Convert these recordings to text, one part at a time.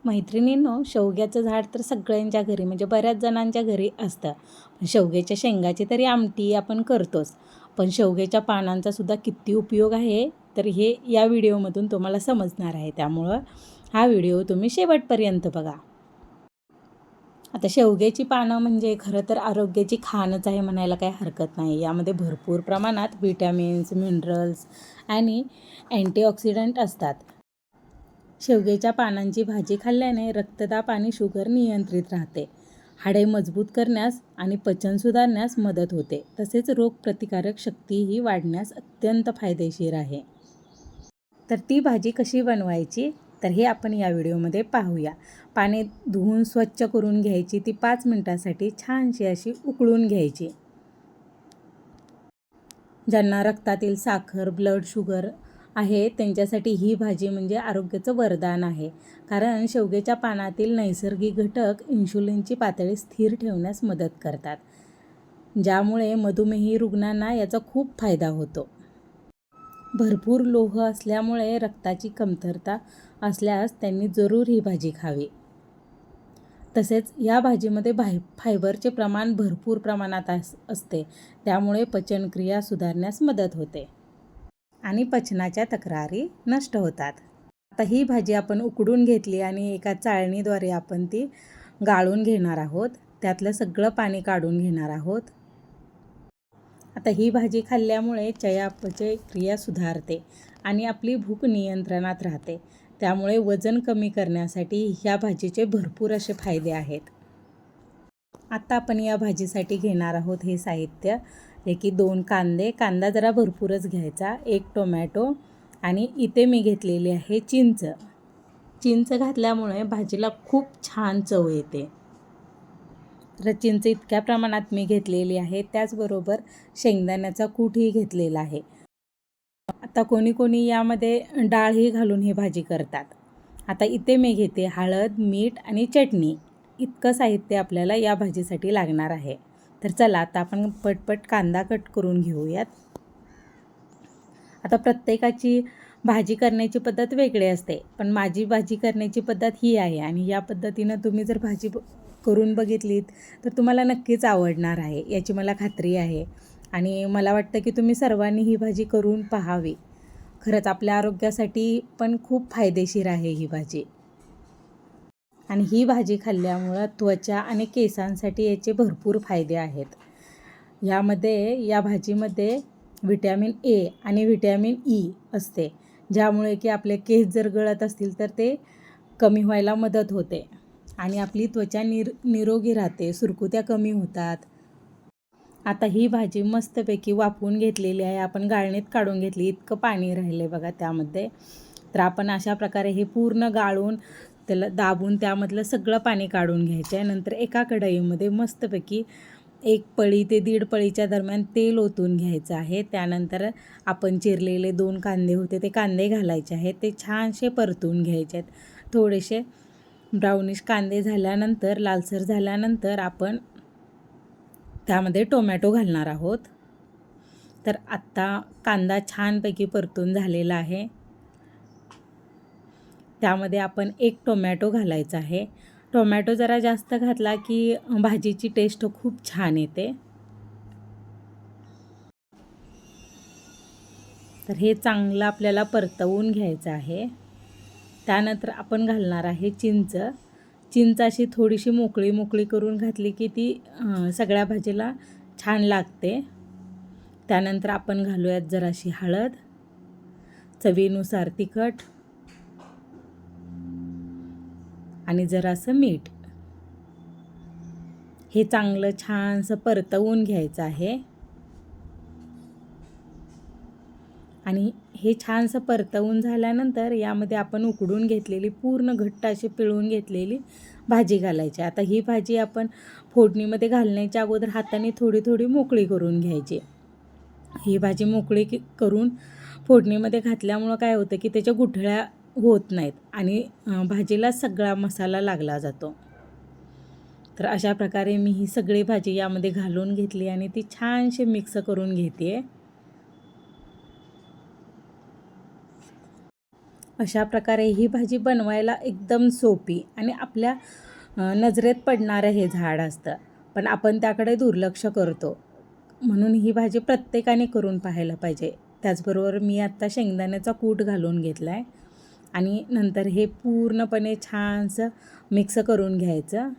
मैत्रिणींनो, शेवग्याचं झाड तर सगळ्यांच्या घरी म्हणजे बऱ्याच जणांच्या घरी असतं. शेवग्याच्या शेंगाची तरी आमटी आपण करतोच. पण शेवग्याच्या पानांचा सुद्धा किती उपयोग आहे, तर हे या व्हिडिओमधून तुम्हाला समजणार आहे. त्यामुळं हा व्हिडिओ तुम्ही शेवटपर्यंत बघा. आता शेवग्याची पानं म्हणजे खरं तर आरोग्याची खाणच आहे म्हणायला काही हरकत नाही. यामध्ये भरपूर प्रमाणात व्हिटॅमिन्स, मिनरल्स आणि अँटीऑक्सिडंट असतात. शेवग्याच्या पानांची भाजी खाल्ल्याने रक्तदाब आणि शुगर नियंत्रित राहते. हाडे मजबूत करण्यास आणि पचन सुधारण्यास मदत होते. तसेच रोगप्रतिकारक शक्तीही वाढण्यास अत्यंत फायदेशीर आहे. तर ती भाजी कशी बनवायची, तर हे आपण या व्हिडिओमध्ये पाहूया. पाने धुवून स्वच्छ करून घ्यायची. ती 5 मिनिटांसाठी छानशी अशी उकळून घ्यायची. ज्यांना रक्तातील साखर, ब्लड शुगर आहे त्यांच्यासाठी ही भाजी म्हणजे आरोग्याचं वरदान आहे. कारण शेवग्याच्या पानातील नैसर्गिक घटक इन्शुलिनची पातळी स्थिर ठेवण्यास मदत करतात, ज्यामुळे मधुमेही रुग्णांना याचा खूप फायदा होतो. भरपूर लोह असल्यामुळे रक्ताची कमतरता असल्यास त्यांनी जरूर ही भाजी खावी. तसेच या भाजीमध्ये फायबरचे प्रमाण भरपूर प्रमाणात असते, त्यामुळे पचनक्रिया सुधारण्यास मदत होते आणि पचनाच्या तक्रारी नष्ट होतात. आता ही भाजी आपण उकडून घेतली आणि एका चाळणीद्वारे आपण ती गाळून घेणार आहोत. त्यातलं सगळं पाणी काढून घेणार आहोत. आता ही भाजी खाल्ल्यामुळे चयापचय क्रिया सुधारते आणि आपली भूक नियंत्रणात राहते. त्यामुळे वजन कमी करण्यासाठी ह्या भाजीचे भरपूर असे फायदे आहेत. आता आपण या भाजीसाठी घेणार आहोत हे साहित्य, जे की 2 कांदे, कांदा जरा भरपूरच घ्यायचा, 1 टोमॅटो आणि इथे मी घेतलेली आहे चिंच. चिंच घातल्यामुळे भाजीला खूप छान चव येते. तर चिंच इतक्या प्रमाणात मी घेतलेली आहे. त्याचबरोबर शेंगदाण्याचा कूटही घेतलेला आहे. आता कोणी यामध्ये डाळही घालून ही भाजी करतात. आता इथे मी घेते हळद, मीठ आणि चटणी. इतकं साहित्य आपल्याला या भाजीसाठी लागणार आहे. तर चला आता आपण पटपट कांदा कट करून घेऊयात. आता प्रत्येकाची भाजी करण्याची पद्धत वेगळी असते, पण माझी भाजी करण्याची पद्धत ही आहे आणि या पद्धतीनं तुम्ही जर भाजी करून बघितलीत तर तुम्हाला नक्कीच आवडणार आहे, याची मला खात्री आहे. आणि मला वाटतं की तुम्ही सर्वांनी ही भाजी करून पाहावी. खरंच आपल्या आरोग्यासाठी पण खूप फायदेशीर आहे ही भाजी. आणि ही भाजी खाल्ल्यामुळं त्वचा आणि केसांसाठी याचे भरपूर फायदे आहेत. या भाजीमध्ये व्हिटॅमिन ए आणि व्हिटॅमिन ई असते, ज्यामुळे की आपले केस जर गळत असतील तर ते कमी व्हायला मदत होते आणि आपली त्वचा निरोगी राहते, सुरकुत्या कमी होतात. आता ही भाजी मस्तपैकी वाफवून घेतलेली आहे. आपण गाळणीत काढून घेतली. इतकं पाणी राहिलं आहे बघा त्यामध्ये. तर आपण अशा प्रकारे हे पूर्ण गाळून त्याला दाबून त्यामधलं सगळं पाणी काढून घ्यायचं आहे. नंतर एका कढईमध्ये मस्तपैकी 1 पळी ते 1.5 पळीच्या दरम्यान तेल ओतून घ्यायचं आहे. त्यानंतर आपण चिरलेले 2 कांदे होते ते कांदे घालायचे आहेत. ते छानसे परतून घ्यायचे आहेत. थोडेसे ब्राउनिश कांदे झाल्यानंतर, लालसर झाल्यानंतर आपण त्यामध्ये टोमॅटो घालणार आहोत. तर आत्ता कांदा छानपैकी परतून झालेला आहे. त्यामध्ये आपण 1 टोमॅटो घालायचा आहे. टोमॅटो जरा जास्त घातला की भाजीची टेस्ट खूप छान येते. तर हे चांगलं आपल्याला परतवून घ्यायचं आहे. त्यानंतर आपण घालणार आहे चिंच. चिंच अशी थोडीशी मोकळी करून घातली की ती सगळ्या भाजीला छान लागते. त्यानंतर आपण घालूयात जराशी हळद, चवीनुसार तिखट आणि जरासं मीठ. हे चांगलं छानसं परतवून घ्यायचं आहे. आणि हे छानसं परतवून झाल्यानंतर यामध्ये आपण उकडून घेतलेली पूर्ण घट्ट अशी पिळून घेतलेली भाजी घालायची. आता ही भाजी आपण फोडणीमध्ये घालण्याच्या अगोदर हाताने थोडी मोकळी करून घ्यायची. ही भाजी मोकळी करून फोडणीमध्ये घातल्यामुळं काय होतं की त्याच्या गुठळ्या होत नाहीत आणि भाजीला सगळा मसाला लागला जातो. तर अशा प्रकारे मी ही सगळी भाजी यामध्ये घालून घेतली आणि ती छानशी मिक्स करून घेते. अशा प्रकारे ही भाजी बनवायला एकदम सोपी आणि आपल्या नजरेत पडणारं हे झाड असतं, पण आपण त्याकडे दुर्लक्ष करतो. म्हणून ही भाजी प्रत्येकाने करून पाहायला पाहिजे. त्याचबरोबर मी आत्ता शेंगदाण्याचा कूट घालून घेतला आहे आणि नंतर हे पूर्णपणे छानसं मिक्स करून घ्यायचं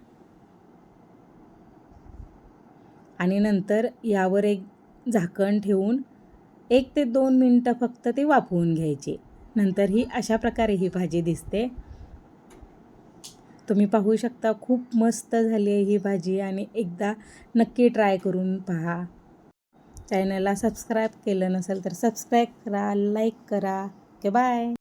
आणि नंतर यावर एक झाकण ठेवून 1 ते 2 मिनटं फक्त ती वाफवून घ्यायची. नंतर ही अशा प्रकारे ही भाजी दिसते. तुम्ही पाहू शकता खूप मस्त झाली आहे ही भाजी आणि एकदा नक्की ट्राय करून पहा. चॅनलला सबस्क्राईब केलं नसेल तर सबस्क्राईब करा, लाईक करा. Okay bye.